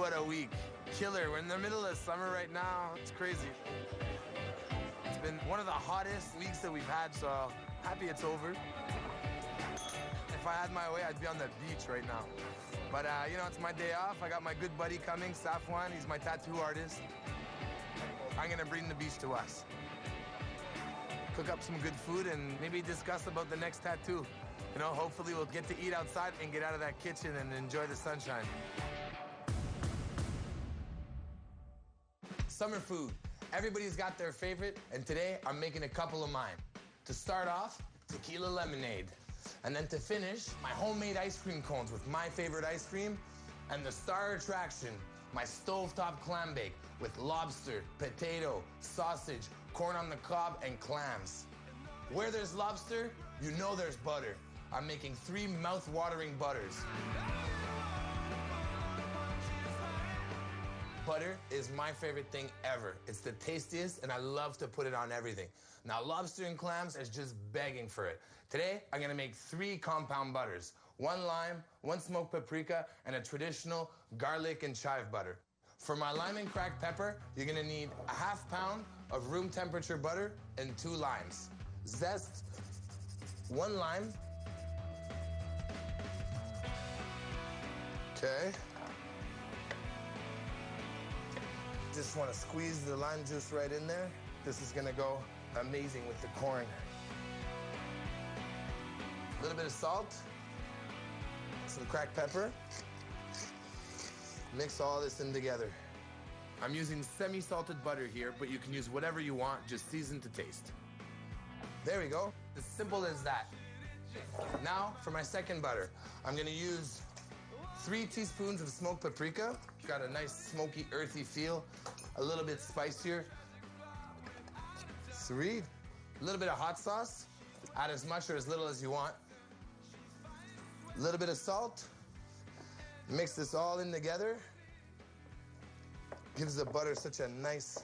what a week. Killer. We're in the middle of summer right now. It's crazy. It's been one of the hottest weeks that we've had, so happy it's over. If I had my way, I'd be on the beach right now. But, you know, it's my day off. I got my good buddy coming, Safwan. He's my tattoo artist. I'm gonna bring the beach to us. Cook up some good food and maybe discuss about the next tattoo. You know, hopefully we'll get to eat outside and get out of that kitchen and enjoy the sunshine. Summer food. Everybody's got their favorite, and today I'm making a couple of mine. To start off, tequila lemonade. And then to finish, my homemade ice cream cones with my favorite ice cream. And the star attraction, my stovetop clam bake with lobster, potato, sausage, corn on the cob, and clams. Where there's lobster, you know there's butter. I'm making 3 mouth-watering butters. Butter is my favorite thing ever. It's the tastiest, and I love to put it on everything. Now, lobster and clams is just begging for it. Today, I'm gonna make 3 compound butters. 1 lime, 1 smoked paprika, and a traditional garlic and chive butter. For my lime and cracked pepper, you're gonna need a ½ pound of room temperature butter and 2 limes. Zest, 1 lime. Okay. Just want to squeeze the lime juice right in there. This is gonna go amazing with the corn. A little bit of salt, some cracked pepper. Mix all this in together. I'm using semi-salted butter here, but you can use whatever you want, just season to taste. There we go, as simple as that. Now, for my second butter, I'm gonna use 3 teaspoons of smoked paprika. Got a nice smoky, earthy feel, a little bit spicier. 3, a little bit of hot sauce. Add as much or as little as you want. A little bit of salt. Mix this all in together. Gives the butter such a nice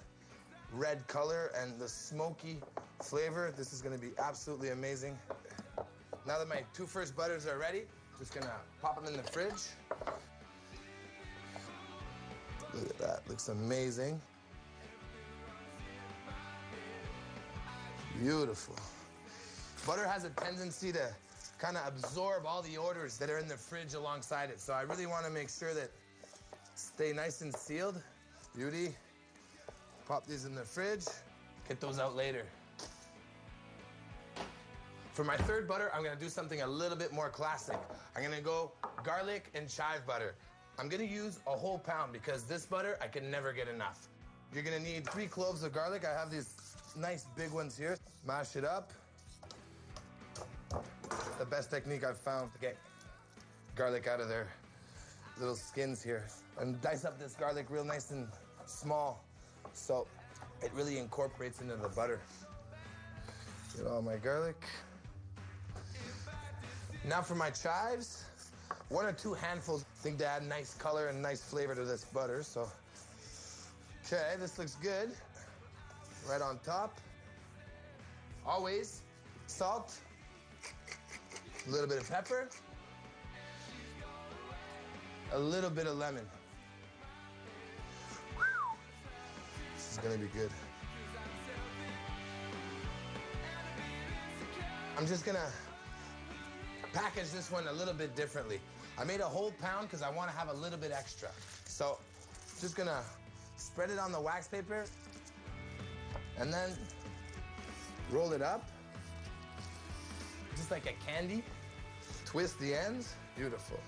red color and the smoky flavor. This is gonna be absolutely amazing. Now that my 2 first butters are ready, just gonna pop them in the fridge. Look at that, looks amazing. Beautiful. Butter has a tendency to kind of absorb all the odors that are in the fridge alongside it. So I really want to make sure that stay nice and sealed. Beauty. Pop these in the fridge. Get those out later. For my third butter, I'm gonna do something a little bit more classic. I'm gonna go garlic and chive butter. I'm gonna use a whole pound because this butter, I can never get enough. You're gonna need 3 cloves of garlic. I have these nice big ones here. Mash it up. The best technique I've found to get garlic out of their little skins here. And dice up this garlic real nice and small so it really incorporates into the butter. Get all my garlic. Now for my chives, 1 or 2 handfuls. I think to add nice color and nice flavor to this butter, so. Okay, this looks good. Right on top. Always salt, a little bit of pepper, a little bit of lemon. This is gonna be good. I'm just gonna package this one a little bit differently. I made a whole pound because I want to have a little bit extra. So just gonna spread it on the wax paper and then roll it up just like a candy. Twist the ends. Beautiful.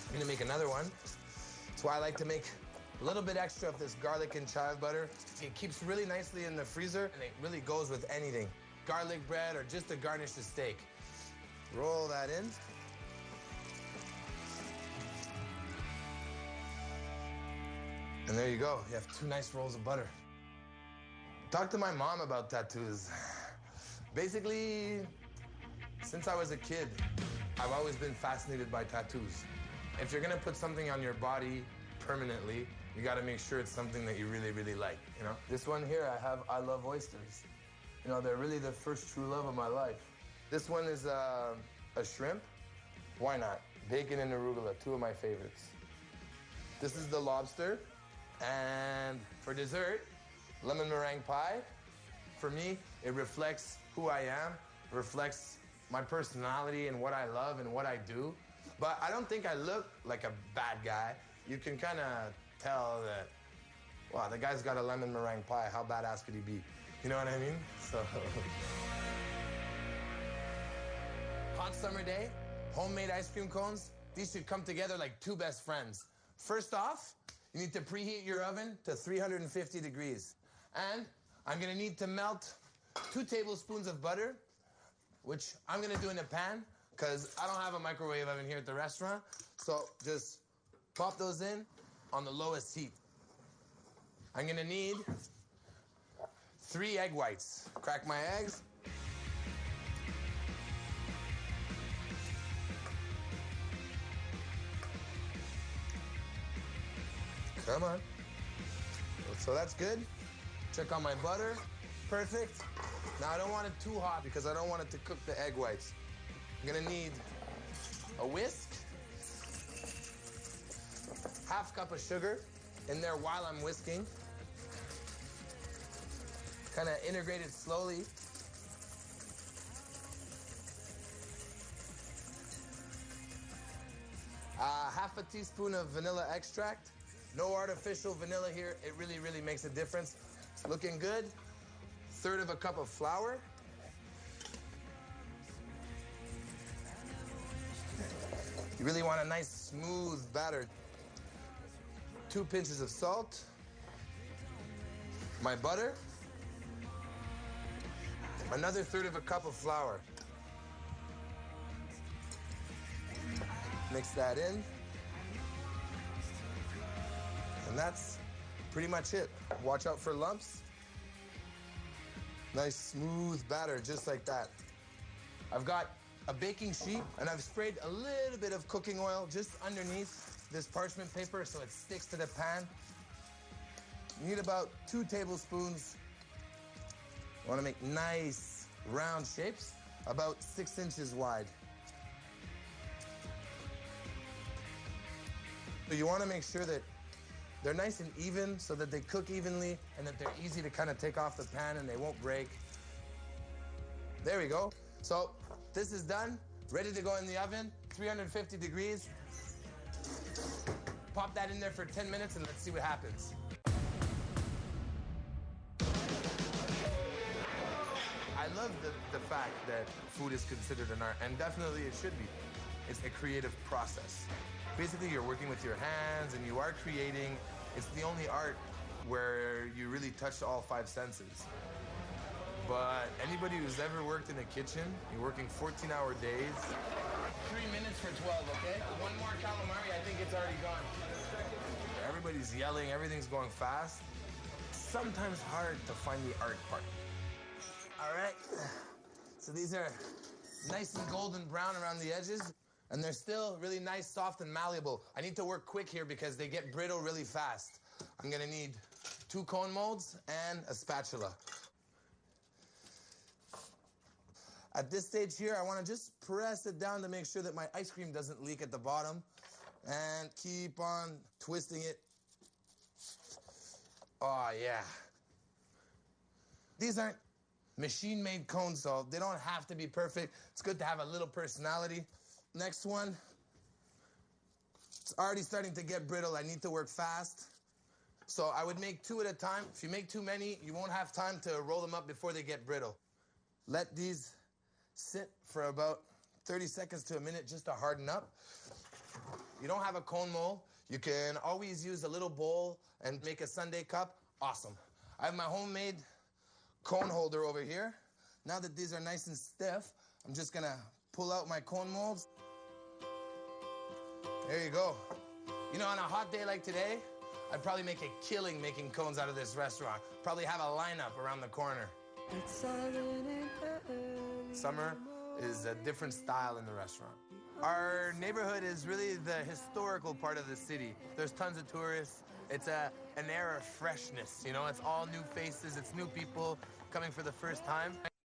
I'm gonna make another one. That's why I like to make a little bit extra of this garlic and chive butter. It keeps really nicely in the freezer and it really goes with anything. Garlic bread or just to garnish the steak. Roll that in. And there you go. You have 2 nice rolls of butter. Talk to my mom about tattoos. Basically, since I was a kid, I've always been fascinated by tattoos. If you're gonna put something on your body permanently, you gotta make sure it's something that you really, really like, you know? This one here, I have I love oysters. You know, they're really the first true love of my life. This one is a shrimp. Why not? Bacon and arugula, 2 of my favorites. This is the lobster. And for dessert, lemon meringue pie. For me, it reflects who I am, reflects my personality and what I love and what I do. But I don't think I look like a bad guy. You can kind of tell that, wow, the guy's got a lemon meringue pie. How badass could he be? You know what I mean? So. Hot summer day, homemade ice cream cones. These should come together like two best friends. First off, you need to preheat your oven to 350 degrees. And I'm gonna need to melt 2 tablespoons of butter, which I'm gonna do in a pan, because I don't have a microwave oven here at the restaurant. So just pop those in on the lowest heat. I'm gonna need 3 egg whites. Crack my eggs. Come on. So that's good. Check on my butter. Perfect. Now I don't want it too hot because I don't want it to cook the egg whites. I'm gonna need a whisk, half cup of sugar in there while I'm whisking. Kind of integrate it slowly. Half a teaspoon of vanilla extract. No artificial vanilla here. It really, really makes a difference. It's looking good. 1/3 cup of flour. You really want a nice, smooth batter. 2 pinches of salt. My butter. Another 1/3 cup of flour. Mix that in. And that's pretty much it. Watch out for lumps. Nice smooth batter, just like that. I've got a baking sheet, and I've sprayed a little bit of cooking oil just underneath this parchment paper so it sticks to the pan. You need about 2 tablespoons. You want to make nice round shapes, about 6 inches wide. So you want to make sure that they're nice and even so that they cook evenly and that they're easy to kind of take off the pan and they won't break. There we go. So this is done, ready to go in the oven, 350 degrees. Pop that in there for 10 minutes and let's see what happens. I love the fact that food is considered an art, and definitely it should be. It's a creative process. Basically, you're working with your hands and you are creating. It's the only art where you really touch all 5 senses. But anybody who's ever worked in a kitchen, you're working 14-hour days. 3 minutes for 12, okay? One more calamari, I think it's already gone. Everybody's yelling, everything's going fast. It's sometimes hard to find the art part. All right, so these are nice and golden brown around the edges. And they're still really nice, soft, and malleable. I need to work quick here because they get brittle really fast. I'm gonna need 2 cone molds and a spatula. At this stage here, I wanna just press it down to make sure that my ice cream doesn't leak at the bottom. And keep on twisting it. Oh, yeah. These aren't machine-made cones, so they don't have to be perfect. It's good to have a little personality. Next one, it's already starting to get brittle. I need to work fast. So I would make 2 at a time. If you make too many, you won't have time to roll them up before they get brittle. Let these sit for about 30 seconds to a minute just to harden up. You don't have a cone mold, you can always use a little bowl and make a sundae cup. Awesome. I have my homemade cone holder over here. Now that these are nice and stiff, I'm just gonna pull out my cone molds. There you go. You know, on a hot day like today, I'd probably make a killing making cones out of this restaurant. Probably have a lineup around the corner. Summer is a different style in the restaurant. Our neighborhood is really the historical part of the city. There's tons of tourists. It's an air of freshness, you know? It's all new faces, it's new people coming for the first time.